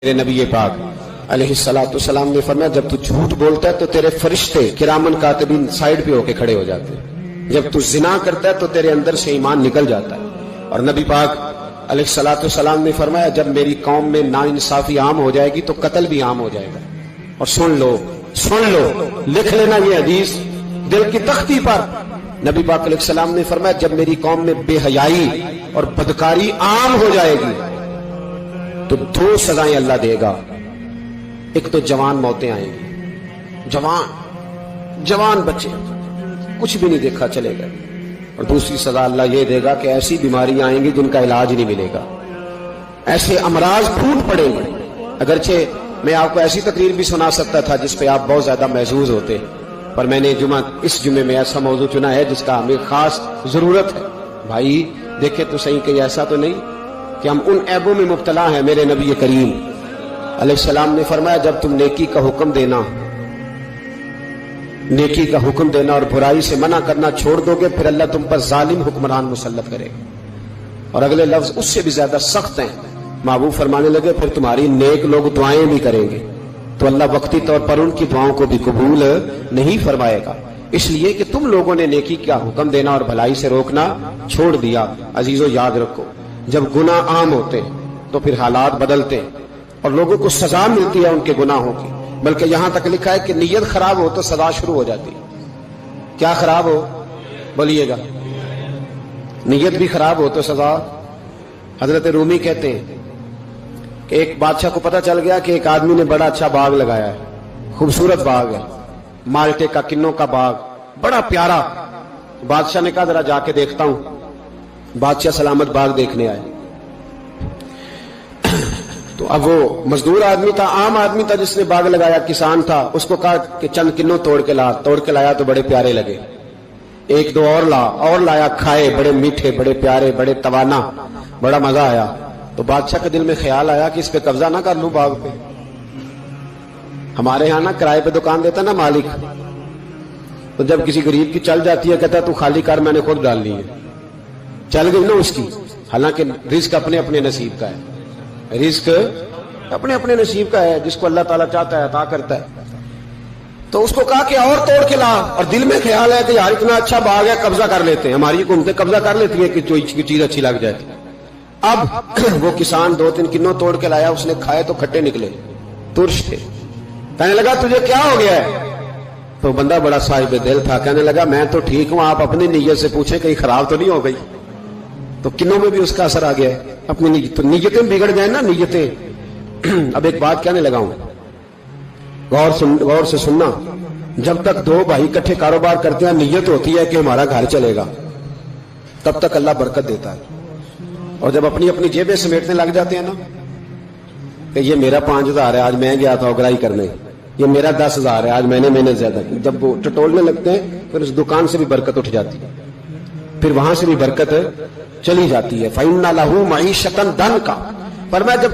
میرے نبی پاک علیہ السلام نے فرمایا جب تو جھوٹ بولتا ہے تو تیرے فرشتے کرامن کاتبین سائیڈ پہ ہو کے کھڑے ہو جاتے ہیں، جب تو زنا کرتا ہے تو تیرے اندر سے ایمان نکل جاتا ہے۔ اور نبی پاک علیہ السلام نے فرمایا جب میری قوم میں ناانصافی عام ہو جائے گی تو قتل بھی عام ہو جائے گا۔ اور سن لو لکھ لینا یہ حدیث دل کی تختی پر، نبی پاک علیہ السلام نے فرمایا جب میری قوم میں بے حیائی اور بدکاری عام ہو جائے گی تو دو سزائیں اللہ دے گا، ایک تو جوان موتیں آئیں گی، جوان بچے کچھ بھی نہیں دیکھا چلے گئے، اور دوسری سزا اللہ یہ دے گا کہ ایسی بیماریاں آئیں گی جن کا علاج نہیں ملے گا، ایسے امراض پھوٹ پڑیں گے۔ اگرچہ میں آپ کو ایسی تقریر بھی سنا سکتا تھا جس پہ آپ بہت زیادہ محظوظ ہوتے، پر میں نے اس جمعے میں ایسا موضوع چنا ہے جس کا ہمیں خاص ضرورت ہے۔ بھائی دیکھیں تو صحیح کہ ایسا تو نہیں کہ ہم ان عیبوں میں مبتلا ہیں۔ میرے نبی کریم علیہ السلام نے فرمایا جب تم نیکی کا حکم دینا اور برائی سے منع کرنا چھوڑ دو گے پھر اللہ تم پر ظالم حکمران مسلط کرے گا۔ اور اگلے لفظ اس سے بھی زیادہ سخت ہیں، محبوب فرمانے لگے پھر تمہاری نیک لوگ دعائیں بھی کریں گے تو اللہ وقتی طور پر ان کی دعاؤں کو بھی قبول نہیں فرمائے گا، اس لیے کہ تم لوگوں نے نیکی کا حکم دینا اور بھلائی سے روکنا چھوڑ دیا۔ عزیزو یاد رکھو جب گناہ عام ہوتے تو پھر حالات بدلتے اور لوگوں کو سزا ملتی ہے ان کے گناہوں کی، بلکہ یہاں تک لکھا ہے کہ نیت خراب ہو تو سزا شروع ہو جاتی۔ کیا خراب ہو بولیے گا؟ نیت بھی خراب ہو تو سزا۔ حضرت رومی کہتے ہیں کہ ایک بادشاہ کو پتہ چل گیا کہ ایک آدمی نے بڑا اچھا باغ لگایا ہے، خوبصورت باغ ہے، مالٹے کا کنوں کا باغ بڑا پیارا۔ بادشاہ نے کہا ذرا جا کے دیکھتا ہوں۔ بادشاہ سلامت باغ دیکھنے آئے تو اب وہ مزدور آدمی تھا، عام آدمی تھا جس نے باغ لگایا، کسان تھا، اس کو کہا کہ چند کنوں توڑ کے لایا تو بڑے پیارے لگے، ایک دو اور لایا، کھائے، بڑے میٹھے، بڑے پیارے، بڑے توانا، بڑا مزہ آیا۔ تو بادشاہ کے دل میں خیال آیا کہ اس پہ قبضہ نہ کر لوں باغ پہ۔ ہمارے ہاں نا کرائے پہ دکان دیتا نا مالک، تو جب کسی غریب کی چل جاتی ہے کہتا تو خالی کر، میں نے خود ڈال لی ہے، چل گئی نا اس کی۔ حالانکہ رزق اپنے اپنے نصیب کا ہے، رزق اپنے اپنے نصیب کا ہے، جس کو اللہ تعالیٰ چاہتا ہے عطا کرتا ہے۔ تو اس کو کہا کہ اور توڑ کے لا، اور دل میں خیال ہے کہ یار اتنا اچھا باغ ہے قبضہ کر لیتے ہیں، ہماری حکومتیں قبضہ کر لیتی ہے کہ کوئی چیز اچھی لگ جائے۔ اب وہ کسان دو تین کنوں توڑ کے لایا، اس نے کھائے تو کھٹے نکلے، ترش تھے۔ کہنے لگا تجھے کیا ہو گیا ہے؟ تو بندہ بڑا صاحب دل تھا، کہنے لگا میں تو ٹھیک ہوں، آپ اپنی نیت سے پوچھیں کہیں خراب تو نہیں ہو گئی۔ تو کنوں میں بھی اس کا اثر آ گیا ہے، اپنی نیت، تو نیتیں بگڑ جائیں نا نیتیں۔ اب ایک بات کہنے لگا ہوں، غور سے سننا، جب تک دو بھائی اکٹھے کاروبار کرتے ہیں نیت ہوتی ہے کہ ہمارا گھر چلے گا، تب تک اللہ برکت دیتا ہے۔ اور جب اپنی اپنی جیبیں سمیٹنے لگ جاتے ہیں نا کہ یہ میرا 5000 ہے، آج میں گیا تھا اگرائی کرنے، یہ میرا 10,000 ہے، آج میں نے محنت زیادہ کی، جب وہ ٹٹولنے لگتے ہیں پھر اس دکان سے بھی برکت اٹھ جاتی ہے، پھر وہاں سے بھی برکت چلی جاتی ہے۔ فَإِنَّ لَهُ مَعِيشَةً ضَنْكَ، پر میں جب